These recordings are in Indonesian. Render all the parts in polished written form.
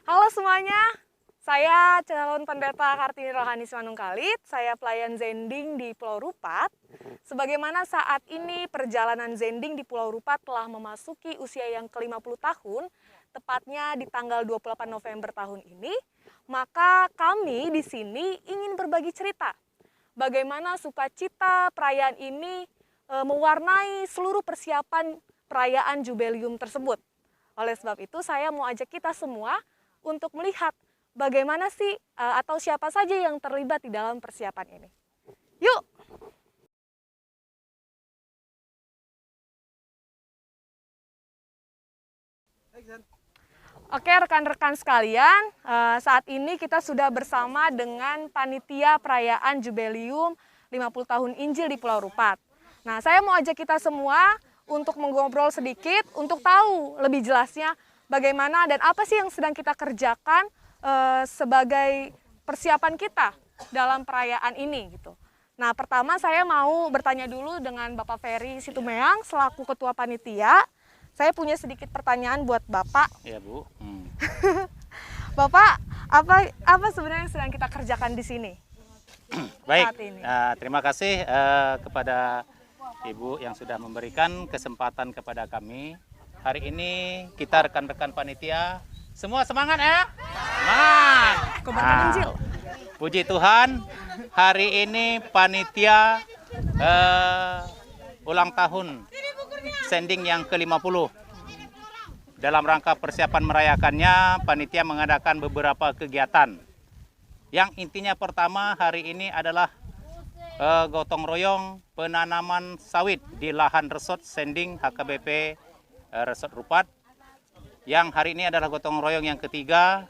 Halo semuanya, saya calon pendeta Kartini Rohani Simanungkalit. Saya pelayan Zending di Pulau Rupat. Sebagaimana saat ini perjalanan Zending di Pulau Rupat telah memasuki usia yang ke-50 tahun, tepatnya di tanggal 28 November tahun ini, maka kami di sini ingin berbagi cerita. Bagaimana sukacita perayaan ini mewarnai seluruh persiapan perayaan Jubileum tersebut. Oleh sebab itu, saya mau ajak kita semua untuk melihat bagaimana sih atau siapa saja yang terlibat di dalam persiapan ini. Yuk! Oke, rekan-rekan sekalian, saat ini kita sudah bersama dengan panitia perayaan Jubileum 50 tahun Injil di Pulau Rupat. Nah, saya mau ajak kita semua untuk mengobrol sedikit, untuk tahu lebih jelasnya bagaimana dan apa sih yang sedang kita kerjakan sebagai persiapan kita dalam perayaan ini gitu. Nah, pertama saya mau bertanya dulu dengan Bapak Ferry Situmeang selaku Ketua Panitia. Saya punya sedikit pertanyaan buat Bapak. Ya, Bu. Bapak, apa sebenarnya yang sedang kita kerjakan di sini? Baik, Saat ini. terima kasih kepada Ibu yang sudah memberikan kesempatan kepada kami. Hari ini kita rekan-rekan panitia, semua semangat ya? Semangat! Kobarkan Injil. Puji Tuhan, hari ini panitia ulang tahun Zending yang ke-50. Dalam rangka persiapan merayakannya, panitia mengadakan beberapa kegiatan. Yang intinya pertama hari ini adalah gotong royong penanaman sawit di lahan resort Zending HKBP Resort Rupat. Yang hari ini adalah gotong royong yang ketiga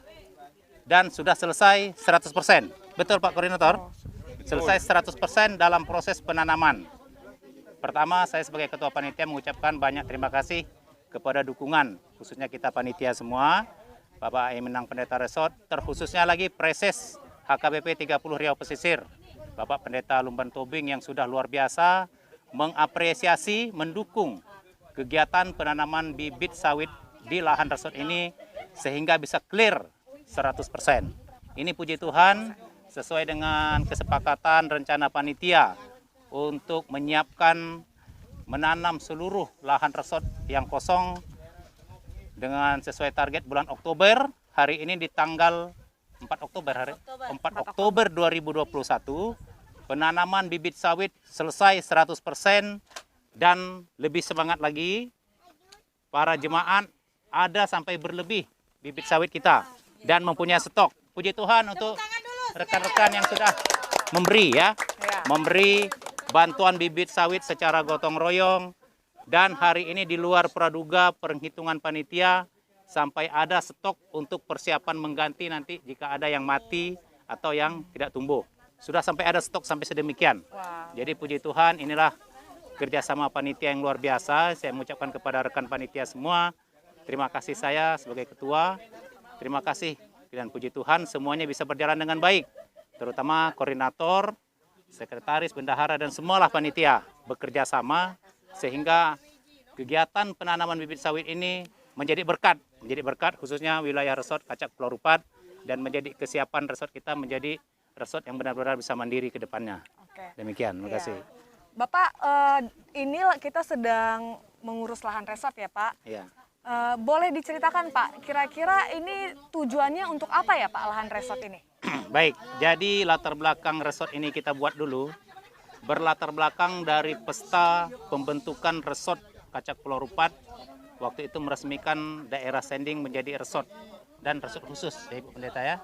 dan sudah selesai 100%. Betul Pak Koordinator? Selesai 100% dalam proses penanaman. Pertama, saya sebagai Ketua Panitia mengucapkan banyak terima kasih kepada dukungan, khususnya kita panitia semua, Bapak Emenang Pendeta Resort, terkhususnya lagi Preses HKBP 30 Riau Pesisir, Bapak Pendeta Lumban Tobing yang sudah luar biasa mengapresiasi, mendukung kegiatan penanaman bibit sawit di lahan resort ini sehingga bisa clear 100%. Ini puji Tuhan sesuai dengan kesepakatan rencana panitia untuk menyiapkan menanam seluruh lahan resort yang kosong dengan sesuai target bulan Oktober. Hari ini di tanggal 4 Oktober 2021 penanaman bibit sawit selesai 100% dan lebih semangat lagi para jemaat ada sampai berlebih bibit sawit kita dan mempunyai stok. Puji Tuhan untuk rekan-rekan yang sudah memberi memberi bantuan bibit sawit secara gotong royong, dan hari ini di luar praduga perhitungan panitia sampai ada stok untuk persiapan mengganti nanti jika ada yang mati atau yang tidak tumbuh. Sudah sampai ada stok sampai sedemikian. Wow. Jadi puji Tuhan, inilah kerjasama panitia yang luar biasa. Saya mengucapkan kepada rekan panitia semua, terima kasih saya sebagai ketua, terima kasih dan puji Tuhan semuanya bisa berjalan dengan baik. Terutama koordinator, sekretaris, bendahara, dan semualah panitia bekerja sama sehingga kegiatan penanaman bibit sawit ini menjadi berkat khususnya wilayah resort Kacak Pulau Rupat dan menjadi kesiapan resort kita menjadi resort yang benar-benar bisa mandiri ke depannya. Oke. Demikian, terima kasih. Bapak, ini kita sedang mengurus lahan resort ya Pak? Ya. Boleh diceritakan Pak, kira-kira ini tujuannya untuk apa ya Pak lahan resort ini? Baik, jadi latar belakang resort ini kita buat dulu. Berlatar belakang dari pesta pembentukan resort Kacak Pulau Rupat. Waktu itu meresmikan daerah Zending menjadi resort dan resort khusus ya Ibu Pendeta ya.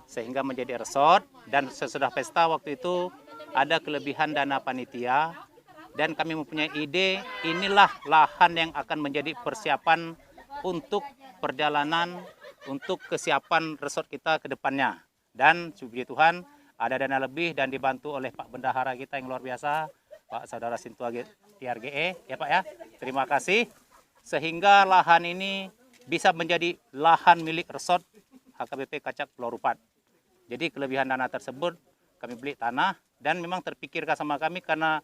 Sehingga menjadi resort dan sesudah pesta waktu itu ada kelebihan dana panitia. Dan kami mempunyai ide, inilah lahan yang akan menjadi persiapan untuk perjalanan, untuk kesiapan resort kita ke depannya. Dan puji Tuhan, ada dana lebih dan dibantu oleh Pak Bendahara kita yang luar biasa, Pak Saudara Sintua TRGE, ya Pak ya. Terima kasih, sehingga lahan ini bisa menjadi lahan milik resort HKBP Kacak Pulau Rupat. Jadi kelebihan dana tersebut, kami beli tanah dan memang terpikirkan sama kami karena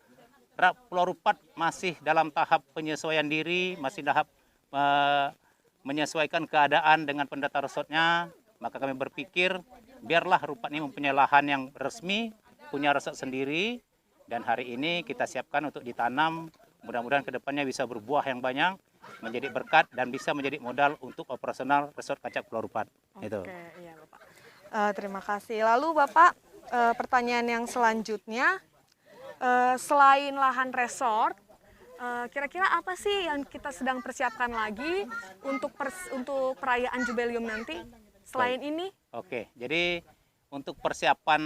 Pulau Rupat masih dalam tahap penyesuaian diri, masih tahap menyesuaikan keadaan dengan pendata resortnya, maka kami berpikir biarlah Rupat ini mempunyai lahan yang resmi, punya resort sendiri, dan hari ini kita siapkan untuk ditanam. Mudah-mudahan kedepannya bisa berbuah yang banyak, menjadi berkat dan bisa menjadi modal untuk operasional resort Kacak Pulau Rupat. Itu. Oke, iya Bapak. Terima kasih. Lalu Bapak, pertanyaan yang selanjutnya, selain lahan resort, kira-kira apa sih yang kita sedang persiapkan lagi untuk perayaan Jubileum nanti selain ini? Oke, jadi untuk persiapan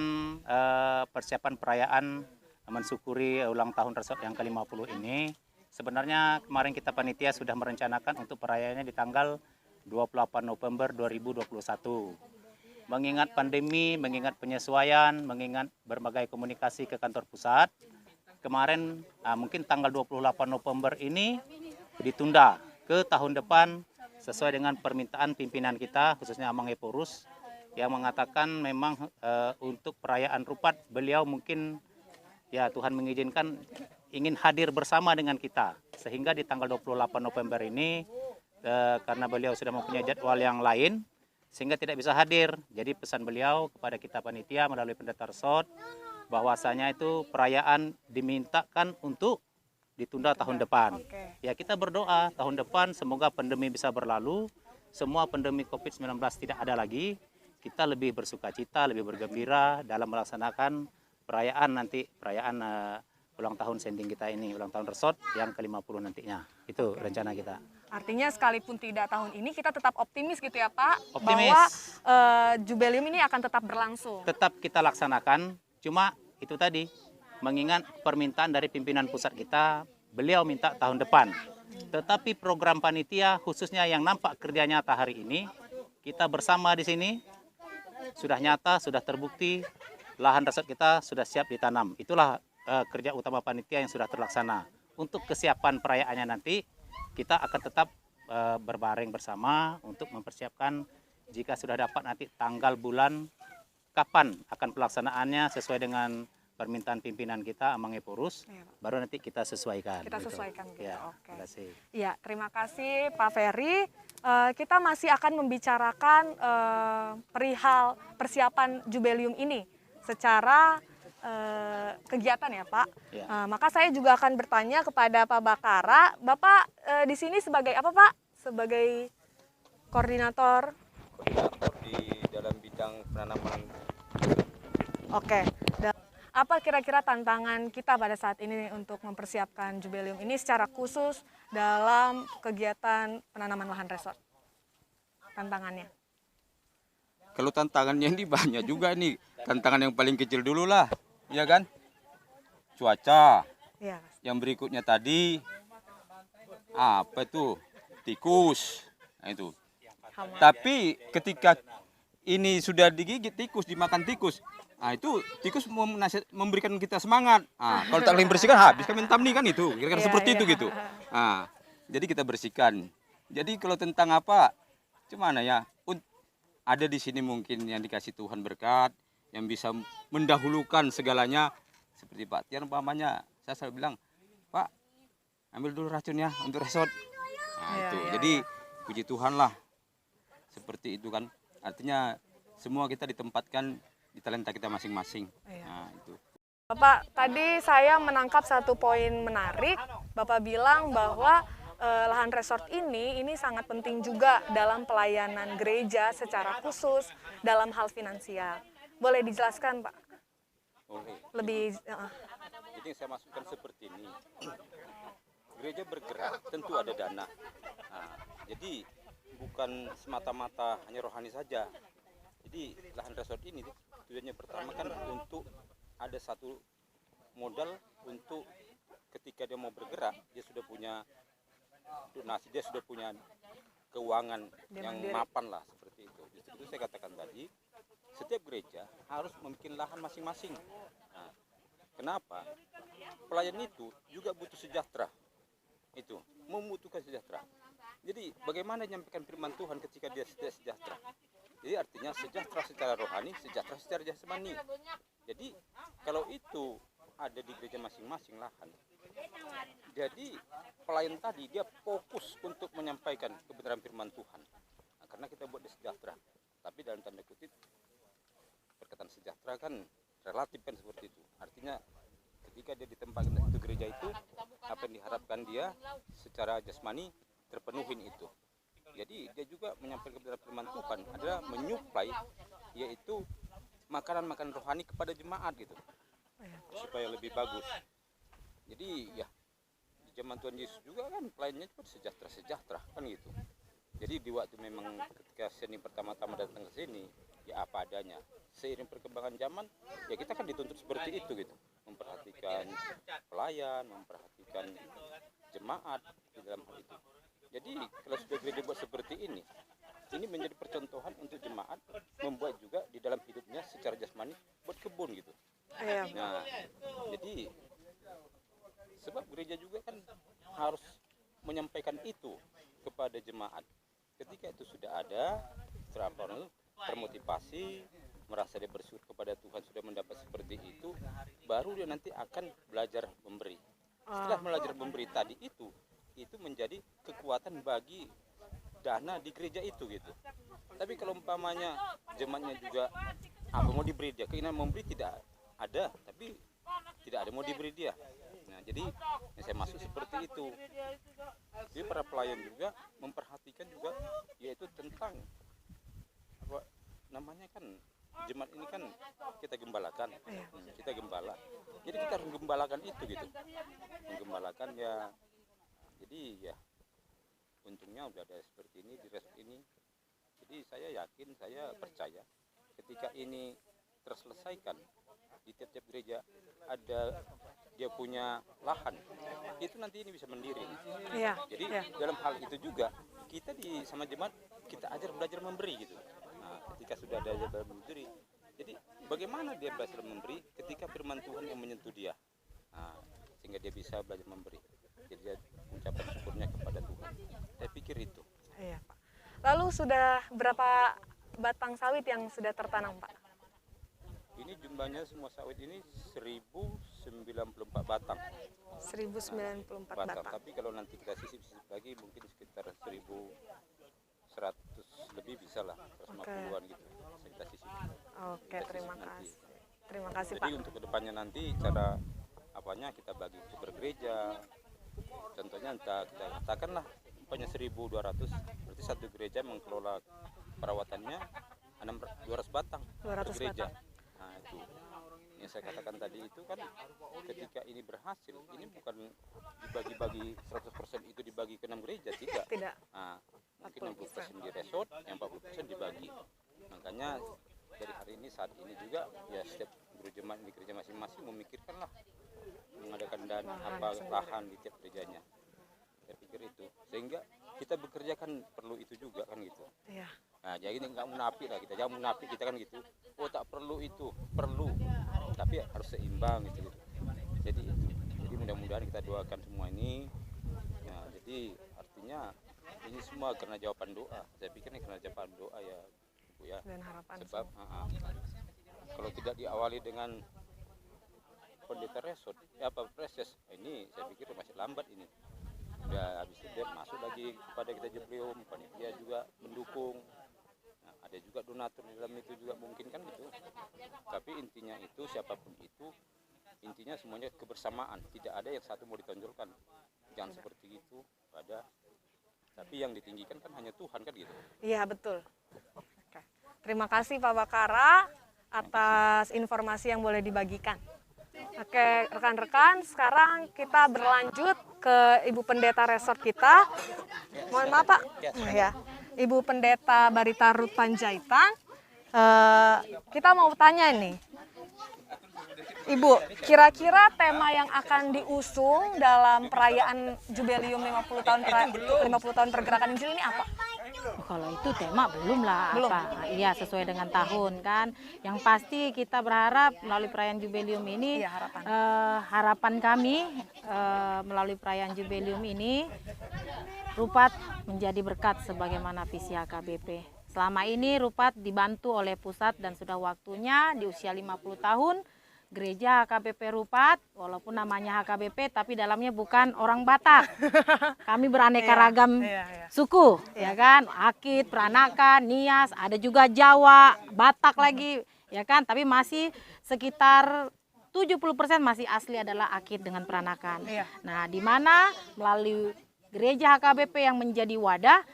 perayaan mensyukuri ulang tahun resort yang ke-50 ini, sebenarnya kemarin kita panitia sudah merencanakan untuk perayaannya di tanggal 28 November 2021. Mengingat pandemi, mengingat penyesuaian, mengingat berbagai komunikasi ke kantor pusat, kemarin mungkin tanggal 28 November ini ditunda ke tahun depan sesuai dengan permintaan pimpinan kita, khususnya Amang Eporus, yang mengatakan memang untuk perayaan Rupat beliau mungkin ya Tuhan mengizinkan ingin hadir bersama dengan kita, sehingga di tanggal 28 November ini karena beliau sudah mempunyai jadwal yang lain sehingga tidak bisa hadir. Jadi pesan beliau kepada kita panitia melalui pendeta resort bahwasanya itu perayaan dimintakan untuk ditunda tahun depan. Ya kita berdoa tahun depan semoga pandemi bisa berlalu, semua pandemi COVID-19 tidak ada lagi, kita lebih bersukacita, lebih bergembira dalam melaksanakan perayaan ulang tahun sending kita ini, ulang tahun resort yang ke-50 nantinya. Itu rencana kita. Artinya sekalipun tidak tahun ini, kita tetap optimis gitu ya Pak, Optimis. bahwa Jubileum ini akan tetap berlangsung. Tetap kita laksanakan, cuma itu tadi, mengingat permintaan dari pimpinan pusat kita, beliau minta tahun depan. Tetapi program panitia, khususnya yang nampak kerja nyata hari ini, kita bersama di sini, sudah nyata, sudah terbukti, lahan resort kita sudah siap ditanam. Itulah kerja utama panitia yang sudah terlaksana. Untuk kesiapan perayaannya nanti, kita akan tetap berbareng bersama untuk mempersiapkan jika sudah dapat nanti tanggal bulan kapan akan pelaksanaannya sesuai dengan permintaan pimpinan kita Amang Eporus, baru nanti kita sesuaikan. Kita sesuaikan gitu. Ya, Oke. terima kasih. Ya, terima kasih Pak Ferry. Kita masih akan membicarakan perihal persiapan Jubileum ini secara kegiatan ya Pak. Ya. Maka saya juga akan bertanya kepada Pak Bakara. Bapak di sini sebagai apa Pak? Sebagai koordinator Di dalam bidang penanaman. Oke. Apa kira-kira tantangan kita pada saat ini untuk mempersiapkan Jubileum ini secara khusus dalam kegiatan penanaman lahan resort? Tantangannya? Kalau tantangannya ini banyak juga nih. Tantangan yang paling kecil dulu lah, ya kan? Cuaca. Iya. Yang berikutnya tadi apa itu? Tikus. Nah, itu. Hama. Tapi ketika ini sudah digigit tikus, dimakan tikus, nah itu tikus memberikan kita semangat. Nah, kalau tak bersihkan habis kami nih kan itu, kira-kira Iya, seperti iya. itu gitu. Nah, jadi kita bersihkan. Jadi kalau tentang apa, gimana ya? Ada di sini mungkin yang dikasih Tuhan berkat, yang bisa mendahulukan segalanya. Seperti Pak Tian umpamanya, saya selalu bilang, Pak, ambil dulu racunnya untuk resort. Nah, Iya, itu. iya, Jadi puji Tuhan lah. Seperti itu kan. Artinya semua kita ditempatkan di talenta kita masing-masing. Iya. Nah, itu. Bapak, tadi saya menangkap satu poin menarik. Bapak bilang bahwa lahan resort ini sangat penting juga dalam pelayanan gereja secara khusus dalam hal finansial. Boleh dijelaskan, Pak? Boleh. Lebih Jadi yang saya masukkan seperti ini. Gereja bergerak tentu ada dana. Nah, jadi bukan semata-mata hanya rohani saja. Jadi lahan resort ini tujuannya pertama kan untuk ada satu modal untuk ketika dia mau bergerak, dia sudah punya donasi, dia sudah punya keuangan Dia yang mandiri. mapan lah seperti itu. Justru itu saya katakan tadi, setiap gereja harus membuat lahan masing-masing. Nah, kenapa? Pelayan itu juga butuh sejahtera. Itu membutuhkan sejahtera. Jadi bagaimana menyampaikan firman Tuhan ketika dia tidak sejahtera? Jadi artinya sejahtera secara rohani, sejahtera secara jasmani. Jadi kalau itu ada di gereja masing-masing lahan, Jadi pelayan tadi dia fokus untuk menyampaikan kebenaran firman Tuhan. Nah, karena kita buat di sejahtera. Tapi dalam tanda kutip perkataan sejahtera kan relatif kan seperti itu. Artinya ketika dia ditempatkan di gereja itu, apa yang diharapkan dia secara jasmani terpenuhin itu. Jadi dia juga menyampaikan kebenaran firman Tuhan adalah menyuplai yaitu makanan-makanan rohani kepada jemaat gitu, supaya lebih bagus. Jadi ya di zaman Tuhan Yesus juga kan pelayannya cuma sejahtera kan gitu. Jadi di waktu memang ketika seni pertama-tama datang ke sini ya apa adanya. Seiring perkembangan zaman ya kita kan dituntut seperti itu gitu, memperhatikan pelayan, memperhatikan jemaat di dalam hal itu. Jadi kalau sudah gereja buat seperti ini menjadi percontohan untuk jemaat membuat juga di dalam hidupnya secara jasmani buat kebun gitu. Nah, jadi sebab gereja juga kan harus menyampaikan itu kepada jemaat. Ketika itu sudah ada, termotivasi, merasa dia bersyukur kepada Tuhan sudah mendapat seperti itu, baru dia nanti akan belajar memberi. Setelah belajar memberi tadi itu menjadi kekuatan bagi dana di gereja itu gitu. Tapi kalau umpamanya jemaatnya juga apa mau diberi dia, keinginan memberi tidak ada, tapi tidak ada mau diberi dia. Nah, jadi saya masuk seperti itu. Jadi para pelayan juga memperhatikan juga yaitu tentang apa namanya kan jemaat ini kan kita gembalakan, kita gembala. Jadi kita harus menggembalakan itu gitu, menggembalakan ya. Jadi ya untungnya udah ada seperti ini di resort ini. Jadi saya yakin, saya percaya ketika ini terselesaikan di tiap-tiap gereja ada dia punya lahan, itu nanti ini bisa mandiri. Jadi dalam hal itu juga kita sama jemaat kita ajar belajar memberi gitu. Nah, ketika sudah ada belajar memberi, jadi bagaimana dia belajar memberi ketika firman Tuhan yang menyentuh dia, sehingga dia bisa belajar memberi. Jadi dia mengucapkan syukurnya kepada Tuhan. Saya pikir itu. Iya, Pak. Lalu sudah berapa batang sawit yang sudah tertanam, Pak? Ini jumlahnya semua sawit ini 1094 batang. 1094 batang. Tapi kalau nanti kita sisip-sisip lagi mungkin sekitar 1100 lebih bisa lah, 150-an gitu. Kita sisip. Oke, terima kasih. Terima kasih, Jadi Pak. untuk kedepannya nanti cara apanya kita bagi untuk bergereja. Contohnya entah kita katakanlah umpamanya 1200, berarti satu gereja mengelola perawatannya 200 batang 200 per gereja. batang. Nah itu yang saya katakan tadi itu kan ketika ini berhasil, ini bukan dibagi-bagi 100% itu dibagi ke 6 gereja, tidak. Tidak. Nah, mungkin 60% di resort, yang 40% dibagi. Makanya dari hari ini saat ini juga ya setiap guru jemaat di gereja masing-masing memikirkanlah mengadakan lahan di tiap gerejanya. Saya pikir itu sehingga kita bekerja kan perlu itu juga kan gitu. Iya. Nah jadi nggak munafik lah kita, jangan munafik kita kan gitu. Oh tak perlu itu, perlu, tapi harus seimbang gitu. Jadi mudah-mudahan kita doakan semua ini. Nah, jadi artinya ini semua karena jawaban doa. Saya pikir ini karena jawaban doa ya, Bu ya. Dan harapan. Sebab kalau tidak diawali dengan pendeta resort, ya apa proses ini saya pikir masih lambat ini. Udah habis itu dia masuk lagi kepada kita Jubileum, panitia juga mendukung. Nah, ada juga donatur di dalam itu juga mungkin kan gitu. Tapi intinya itu siapapun itu, intinya semuanya kebersamaan. Tidak ada yang satu mau ditonjolkan. Jangan seperti itu. Ada. Tapi yang ditinggikan kan hanya Tuhan kan gitu. Iya, betul. Oke. Terima kasih Pak Bakara atas informasi yang boleh dibagikan. Oke, rekan-rekan, sekarang kita berlanjut ke Ibu Pendeta Resort kita. Mohon maaf Pak, ya, Ibu Pendeta Barita Ruth Panjaitan. Kita mau tanya nih, Ibu, kira-kira tema yang akan diusung dalam perayaan Jubileum 50 tahun pergerakan Injil ini apa? Kalau itu tema belum lah. Belum. Apa? Iya, sesuai dengan tahun kan. Yang pasti kita berharap melalui perayaan Jubileum ini, Iya, harapan kami melalui perayaan Jubileum ini, Rupat menjadi berkat sebagaimana visi HKBP. Selama ini Rupat dibantu oleh pusat dan sudah waktunya di usia 50 tahun gereja HKBP Rupat, walaupun namanya HKBP tapi dalamnya bukan orang Batak. Kami beraneka ragam suku, ya kan? Akit, Peranakan, Nias, ada juga Jawa, Batak lagi, ya kan? Tapi masih sekitar 70% masih asli adalah Akit dengan Peranakan. Nah, di mana melalui gereja HKBP yang menjadi wadah,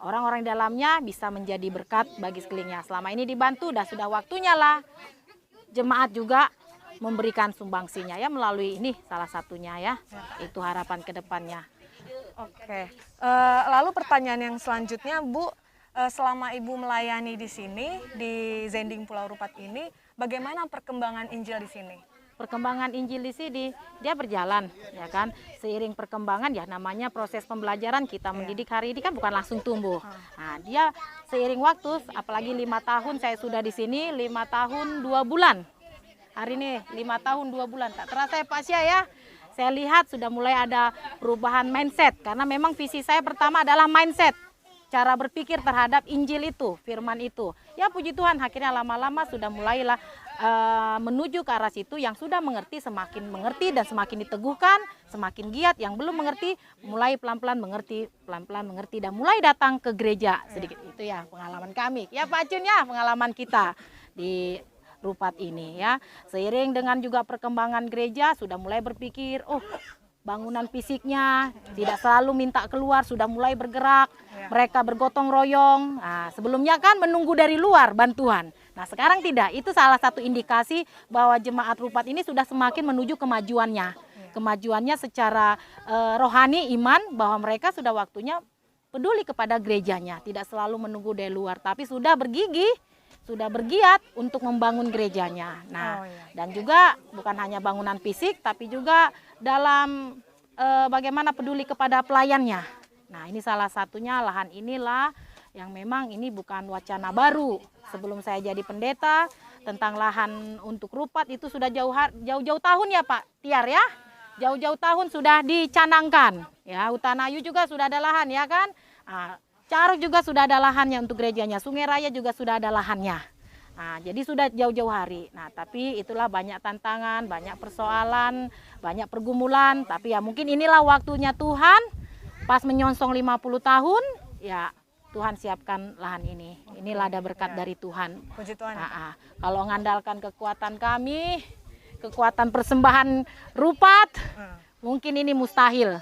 orang-orang di dalamnya bisa menjadi berkat bagi sekelilingnya. Selama ini dibantu, sudah waktunya lah jemaat juga memberikan sumbangsinya ya melalui ini salah satunya ya. Itu harapan ke depannya. Oke. Lalu pertanyaan yang selanjutnya, Bu, selama Ibu melayani di sini di Zending Pulau Rupat ini, bagaimana perkembangan Injil di sini? Perkembangan Injil di sini dia berjalan ya kan. Seiring perkembangan ya namanya proses pembelajaran kita mendidik hari ini kan bukan langsung tumbuh. Nah, dia seiring waktu apalagi 5 tahun saya sudah di sini 5 tahun 2 bulan. Hari ini 5 tahun 2 bulan. Tak terasa ya Pak Syah ya. Saya lihat sudah mulai ada perubahan mindset. Karena memang visi saya pertama adalah mindset. Cara berpikir terhadap Injil itu, firman itu. Ya puji Tuhan akhirnya lama-lama sudah mulailah menuju ke arah situ. Yang sudah mengerti semakin mengerti dan semakin diteguhkan. Semakin giat, yang belum mengerti mulai pelan-pelan mengerti. Pelan-pelan mengerti dan mulai datang ke gereja. Sedikit itu ya pengalaman kami. Ya Pak Cun ya pengalaman kita di Rupat ini ya. Seiring dengan juga perkembangan gereja sudah mulai berpikir, oh bangunan fisiknya tidak selalu minta keluar, sudah mulai bergerak. Mereka bergotong royong. Nah, sebelumnya kan menunggu dari luar bantuan. Nah, sekarang tidak. Itu salah satu indikasi bahwa jemaat Rupat ini sudah semakin menuju kemajuannya. Kemajuannya secara rohani, iman, bahwa mereka sudah waktunya peduli kepada gerejanya, tidak selalu menunggu dari luar, tapi sudah bergigih, sudah bergiat untuk membangun gerejanya. Nah, dan juga bukan hanya bangunan fisik, tapi juga dalam bagaimana peduli kepada pelayannya. Nah, ini salah satunya lahan inilah yang memang ini bukan wacana baru. Sebelum saya jadi pendeta, tentang lahan untuk Rupat itu sudah jauh-jauh tahun ya Pak Tiar ya. Jauh-jauh tahun sudah dicanangkan. Ya, Utanayu juga sudah ada lahan ya kan. Nah, Caruk juga sudah ada lahannya untuk gerejanya. Sungai Raya juga sudah ada lahannya. Nah, jadi sudah jauh-jauh hari. Nah, tapi itulah banyak tantangan, banyak persoalan, banyak pergumulan. Tapi ya mungkin inilah waktunya Tuhan. Pas menyongsong 50 tahun, ya Tuhan siapkan lahan ini. Inilah ada berkat dari Tuhan. Puji Tuhan. Kalau mengandalkan kekuatan kami, kekuatan persembahan Rupat, mungkin ini mustahil.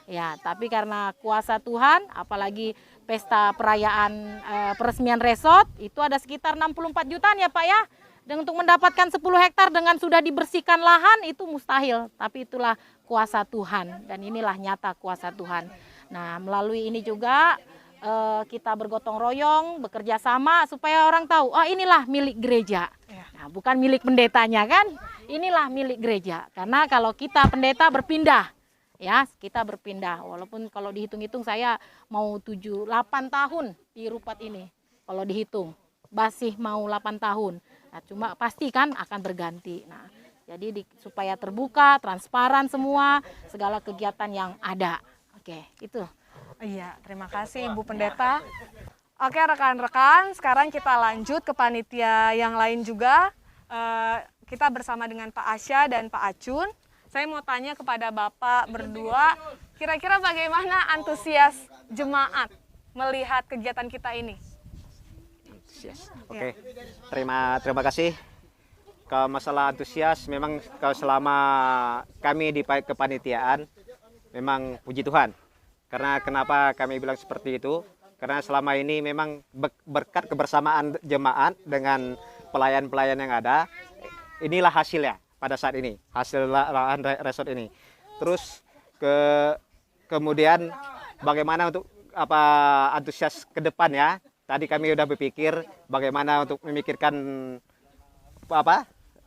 Ya, tapi karena kuasa Tuhan, apalagi pesta perayaan peresmian resort, itu ada sekitar 64 jutaan ya Pak ya. Dan untuk mendapatkan 10 hektar dengan sudah dibersihkan lahan, itu mustahil. Tapi itulah kuasa Tuhan, dan inilah nyata kuasa Tuhan. Nah, melalui ini juga kita bergotong royong, bekerja sama supaya orang tahu, oh inilah milik gereja. Nah, bukan milik pendetanya kan, inilah milik gereja. Karena kalau kita pendeta berpindah, ya kita berpindah. Walaupun kalau dihitung-hitung saya mau 7-8 tahun di Rupat ini. Kalau dihitung, masih mau 8 tahun. Nah, cuma pasti kan akan berganti. Nah, jadi supaya terbuka, transparan semua, segala kegiatan yang ada. Oke, itu. Iya, terima kasih Ibu Pendeta. Oke rekan-rekan, sekarang kita lanjut ke panitia yang lain juga. Kita bersama dengan Pak Asya dan Pak Acun. Saya mau tanya kepada Bapak berdua, kira-kira bagaimana antusias jemaat melihat kegiatan kita ini? Oke. Terima kasih. Kalau masalah antusias, memang kalau selama kami di kepanitiaan, memang puji Tuhan. Karena kenapa kami bilang seperti itu? Karena selama ini memang berkat kebersamaan jemaat dengan pelayan-pelayan yang ada, inilah hasilnya pada saat ini, hasil lahan resort ini. Terus kemudian bagaimana untuk antusias ke depan ya? Tadi kami sudah berpikir bagaimana untuk memikirkan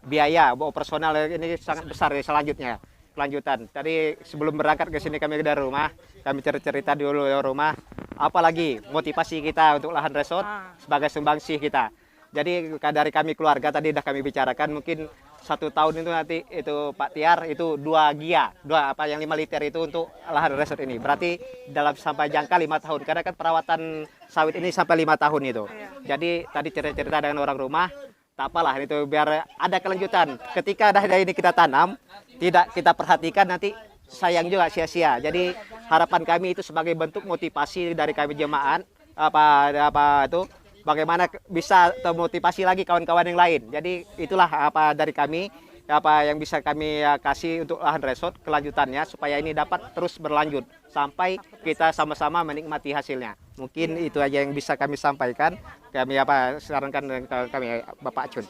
biaya operasional ini sangat besar ya selanjutnya. Kelanjutan. Tadi sebelum berangkat ke sini kami dari rumah, kami cerita dulu di rumah, apalagi motivasi kita untuk lahan resort sebagai sumbangsih kita. Jadi dari kami keluarga tadi sudah kami bicarakan mungkin 1 tahun itu nanti itu Pak Tiar itu 2 yang 5 liter itu untuk lahan resort ini. Berarti dalam sampai jangka 5 tahun. Karena kan perawatan sawit ini sampai 5 tahun itu. Jadi tadi cerita dengan orang rumah, tak apalah itu biar ada kelanjutan. Ketika dah ini kita tanam, tidak kita perhatikan nanti sayang juga sia-sia. Jadi harapan kami itu sebagai bentuk motivasi dari kami jemaat apa itu bagaimana bisa termotivasi lagi kawan-kawan yang lain. Jadi itulah apa dari kami apa yang bisa kami kasih untuk lahan resort kelanjutannya supaya ini dapat terus berlanjut sampai kita sama-sama menikmati hasilnya. Mungkin itu aja yang bisa kami sampaikan. Kami sarankan ke kami Bapak Acun.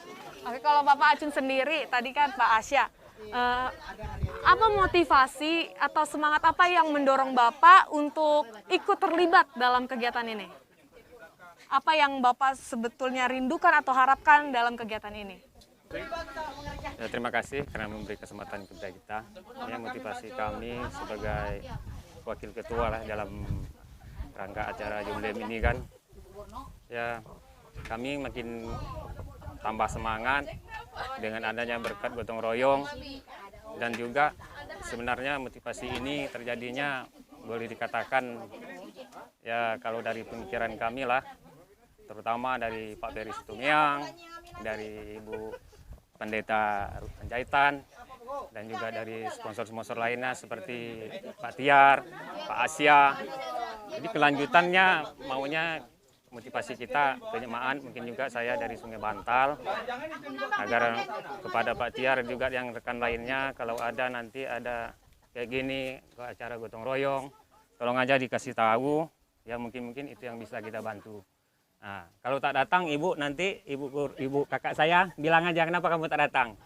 Oke, kalau Bapak Acun sendiri tadi kan Pak Asya, apa motivasi atau semangat apa yang mendorong Bapak untuk ikut terlibat dalam kegiatan ini? Apa yang Bapak sebetulnya rindukan atau harapkan dalam kegiatan ini? Ya, terima kasih karena memberi kesempatan kepada kita. Yang motivasi kami sebagai wakil ketua lah dalam rangka acara Jumlem ini kan. Ya, kami makin tambah semangat dengan adanya berkat gotong royong, dan juga sebenarnya motivasi ini terjadinya boleh dikatakan ya kalau dari pemikiran kami lah, terutama dari Pak Peri Situmiang, dari Ibu Pendeta Ruth Panjaitan, dan juga dari sponsor-sponsor lainnya seperti Pak Tiar, Pak Asya. Jadi kelanjutannya maunya motivasi kita penyemaan, mungkin juga saya dari Sungai Bantal, agar kepada Pak Tiar juga yang rekan lainnya kalau ada nanti ada kayak gini ke acara gotong royong, tolong aja dikasih tahu, ya mungkin itu yang bisa kita bantu. Nah, kalau tak datang ibu, nanti ibu kakak saya bilang aja kenapa kamu tak datang.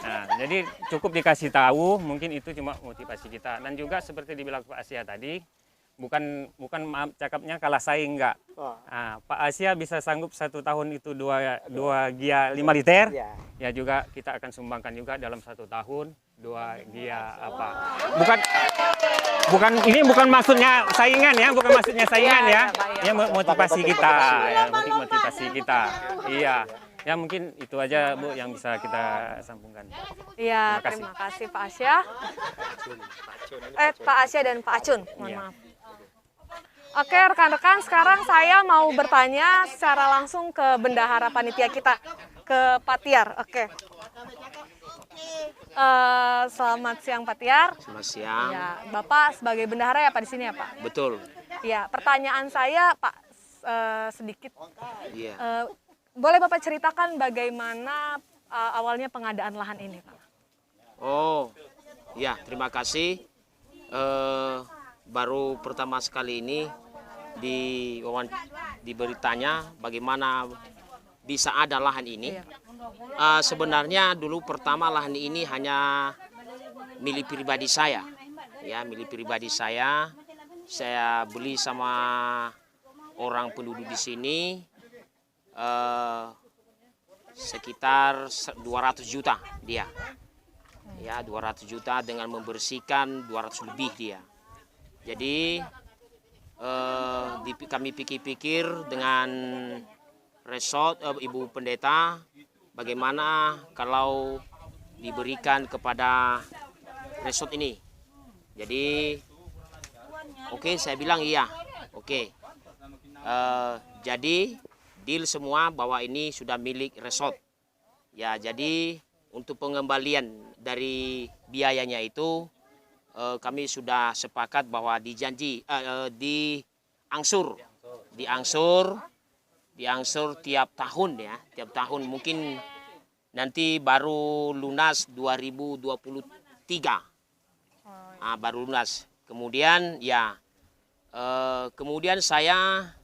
Nah, jadi cukup dikasih tahu, mungkin itu cuma motivasi kita. Dan juga seperti dibilang Pak Asya tadi, bukan maaf cakapnya kalah saing enggak. Nah, Pak Asya bisa sanggup 1 tahun itu 2 gia 5 liter. Ya juga kita akan sumbangkan juga dalam 1 tahun 2 gia apa. Bukan maksudnya saingan ya, bukan maksudnya saingan ya. Ya motivasi kita, ya motivasi kita. Iya. Ya mungkin itu aja Bu yang bisa kita sambungkan. Iya, terima kasih Pak Asya. Pak Asya dan Pak Acun, mohon maaf. Oke rekan-rekan, sekarang saya mau bertanya secara langsung ke bendahara panitia kita, ke Pak Tiar. Oke. Selamat siang Pak Tiar. Selamat siang. Ya, Bapak sebagai bendahara ya Pak di sini ya Pak? Betul. Ya, pertanyaan saya Pak sedikit. Iya. Boleh Bapak ceritakan bagaimana awalnya pengadaan lahan ini Pak? Oh, ya terima kasih. Baru pertama sekali ini diberitanya bagaimana bisa ada lahan ini. Iya. Sebenarnya dulu pertama lahan ini hanya milik pribadi saya, ya milik pribadi saya. Saya beli sama orang penduduk di sini sekitar 200 juta dia, ya 200 juta dengan membersihkan 200 lebih dia. Jadi kami pikir-pikir dengan resort Ibu Pendeta, bagaimana kalau diberikan kepada resort ini. Jadi oke, saya bilang iya, oke. Jadi deal semua bahwa ini sudah milik resort. Ya, jadi untuk pengembalian dari biayanya itu kami sudah sepakat bahwa diangsur tiap tahun ya, tiap tahun mungkin nanti baru lunas 2023. Baru lunas. Kemudian ya kemudian saya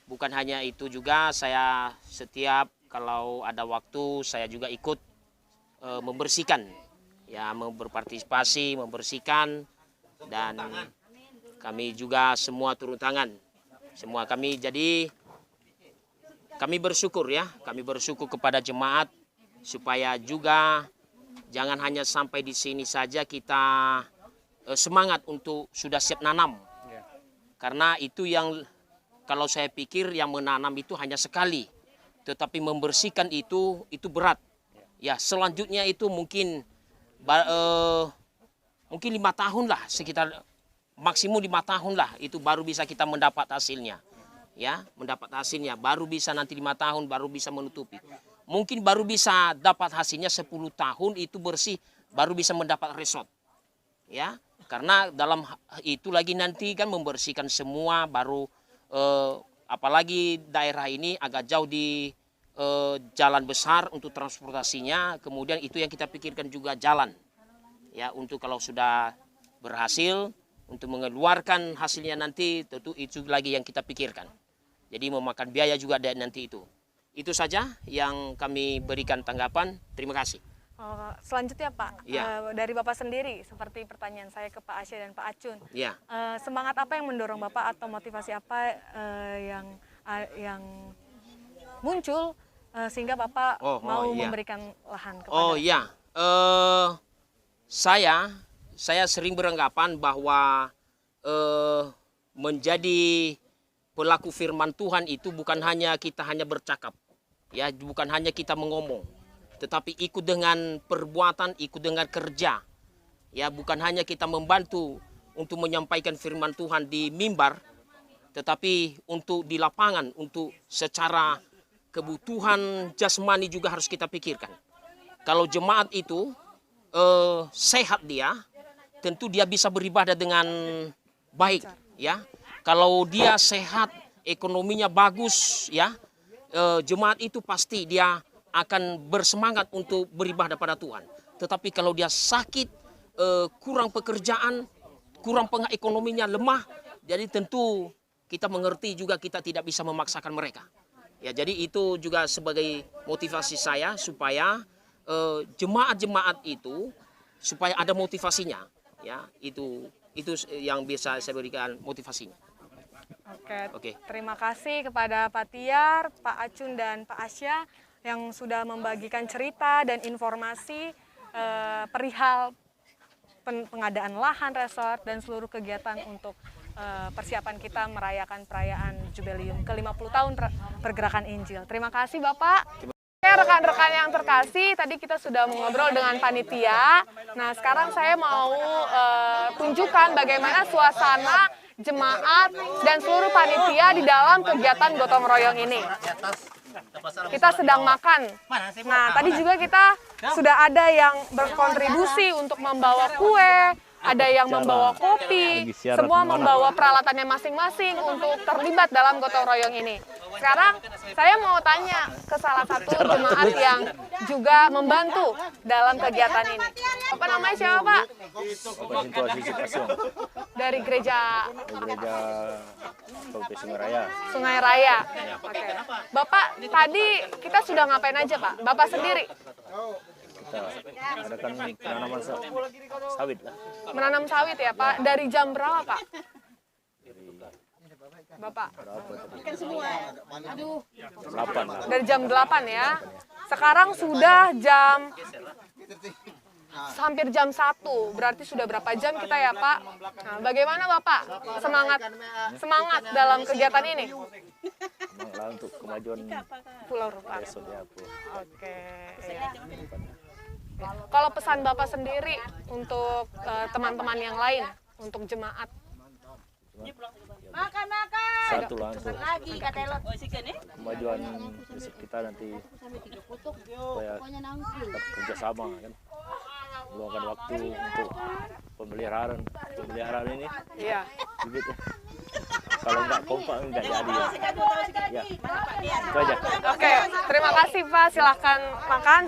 bukan hanya itu juga, saya setiap kalau ada waktu saya juga ikut membersihkan, ya berpartisipasi membersihkan, dan kami juga semua turun tangan, semua kami. Jadi kami bersyukur ya, kami bersyukur kepada jemaat supaya juga jangan hanya sampai di sini saja kita semangat untuk sudah siap nanam, karena itu yang kalau saya pikir yang menanam itu hanya sekali, tetapi membersihkan itu berat. Ya, selanjutnya itu mungkin 5 tahun lah, sekitar maksimum 5 tahun lah, itu baru bisa kita mendapat hasilnya. Ya, mendapat hasilnya baru bisa nanti 5 tahun baru bisa menutupi. mungkin baru bisa dapat hasilnya 10 tahun itu bersih, baru bisa mendapat resort. Ya, karena dalam itu lagi nanti kan membersihkan semua, baru apalagi daerah ini agak jauh di jalan besar untuk transportasinya, kemudian itu yang kita pikirkan juga jalan. Ya, untuk kalau sudah berhasil untuk mengeluarkan hasilnya nanti, tentu itu lagi yang kita pikirkan. Jadi memakan biaya juga nanti itu. Itu saja yang kami berikan tanggapan. Terima kasih. Selanjutnya Pak, Ya. dari Bapak sendiri, seperti pertanyaan saya ke Pak Asya dan Pak Acun, Ya. semangat apa yang mendorong Bapak atau motivasi apa yang muncul sehingga Bapak mau iya. memberikan lahan kepada? Oh ya, saya sering beranggapan bahwa menjadi pelaku firman Tuhan itu bukan hanya kita hanya bercakap, ya, bukan hanya kita mengomong, tetapi ikut dengan perbuatan, ikut dengan kerja, ya, bukan hanya kita membantu untuk menyampaikan firman Tuhan di mimbar, tetapi untuk di lapangan, untuk secara kebutuhan jasmani juga harus kita pikirkan. Kalau jemaat itu sehat dia, tentu dia bisa beribadah dengan baik, ya. Kalau dia sehat, ekonominya bagus, ya, jemaat itu pasti dia akan bersemangat untuk beribadah pada Tuhan. Tetapi kalau dia sakit, kurang pekerjaan, kurang ekonominya lemah, jadi tentu kita mengerti juga kita tidak bisa memaksakan mereka. Ya, jadi itu juga sebagai motivasi saya supaya jemaat-jemaat itu supaya ada motivasinya, ya, itu yang bisa saya berikan motivasinya. Oke. Terima kasih kepada Pak Tiar, Pak Acun, dan Pak Asya yang sudah membagikan cerita dan informasi perihal pengadaan lahan resort dan seluruh kegiatan untuk persiapan kita merayakan perayaan Jubileum ke-50 tahun Pergerakan Injil. Terima kasih Bapak. Oke, rekan-rekan yang terkasih, tadi kita sudah mengobrol dengan panitia. Nah, sekarang saya mau tunjukkan bagaimana suasana jemaat dan seluruh panitia di dalam kegiatan gotong royong ini. Kita sedang makan. Nah, tadi juga kita sudah ada yang berkontribusi untuk membawa kue, ada yang membawa kopi, semua membawa peralatannya masing-masing untuk terlibat dalam gotong royong ini. Sekarang saya mau tanya ke salah satu jemaat yang juga membantu dalam kegiatan ini. Apa namanya siapa Pak? Dari gereja Sungai Raya. Sungai Raya. Oke. Bapak tadi kita sudah ngapain aja Pak? Bapak sendiri? Kita adakan penanaman sawit lah. Menanam sawit ya Pak. Dari jam berapa Pak? Bapak? 8 lah. Dari jam 8 ya. Sekarang sudah jam hampir jam 1. Berarti sudah berapa jam kita ya Pak? Nah, bagaimana Bapak semangat dalam kegiatan ini? Semangat untuk kemajuan Pulau Rupat. resort ya, Bu. Oke. Iya. Kalau pesan Bapak sendiri untuk teman-teman yang lain, untuk jemaat? Satu lah untuk kemajuan resort kita nanti supaya tetap kerjasama kan, meluangkan waktu untuk pemeliharaan ini. Iya. Bibit. Kalau nggak kompak nggak jadi ya. Itu aja. Oke, terima kasih Pak. Silahkan makan.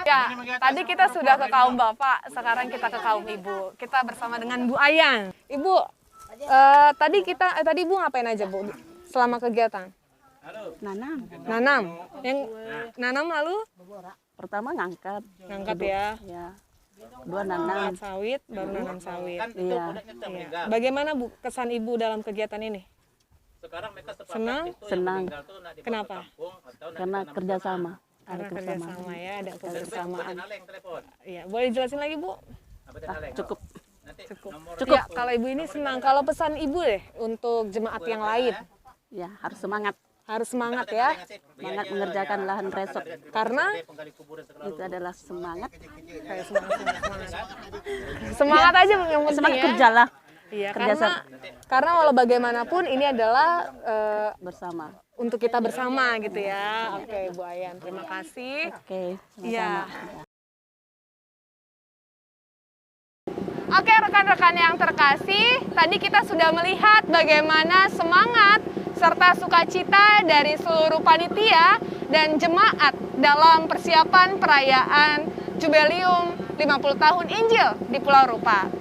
Ya, tadi kita sudah ke kaum Bapak, sekarang kita ke kaum Ibu. Kita bersama dengan Bu Ayan. Ibu, tadi Ibu ngapain aja Bu selama kegiatan? Nanam. Yang nanam lalu? Pertama ngangkat ya. ya. Kedua nanam Sawit, baru nanam sawit. iya. Iya. Bagaimana Bu kesan Ibu dalam kegiatan ini? Senang? Kenapa? Karena kerjasama. Karena kerjasama ya, ada kebersamaan. Iya, boleh jelasin lagi Bu? Cukup. Ya, kalau Ibu ini senang. Kalau pesan Ibu deh untuk jemaat yang lain? Ya, harus semangat. Harus semangat ya. Semangat mengerjakan lahan resort. Karena Itu adalah semangat. kayak semangat aja yang penting Semangat ya. kerja lah. Iya, Kerja karena walau bagaimanapun ini adalah bersama. untuk kita bersama gitu ya. Oke, Bu Ayan, terima kasih. Oke, Iya. sama-sama. Oke, rekan-rekan yang terkasih, tadi kita sudah melihat bagaimana semangat serta sukacita dari seluruh panitia dan jemaat dalam persiapan perayaan Jubileum 50 tahun Injil di Pulau Rupat.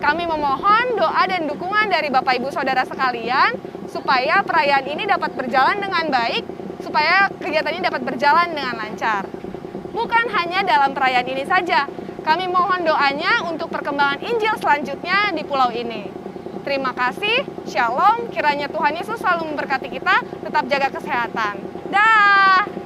Kami memohon doa dan dukungan dari Bapak Ibu Saudara sekalian supaya perayaan ini dapat berjalan dengan baik, supaya kegiatan ini dapat berjalan dengan lancar. Bukan hanya dalam perayaan ini saja, kami mohon doanya untuk perkembangan Injil selanjutnya di pulau ini. Terima kasih, Shalom, kiranya Tuhan Yesus selalu memberkati kita, tetap jaga kesehatan. Dah!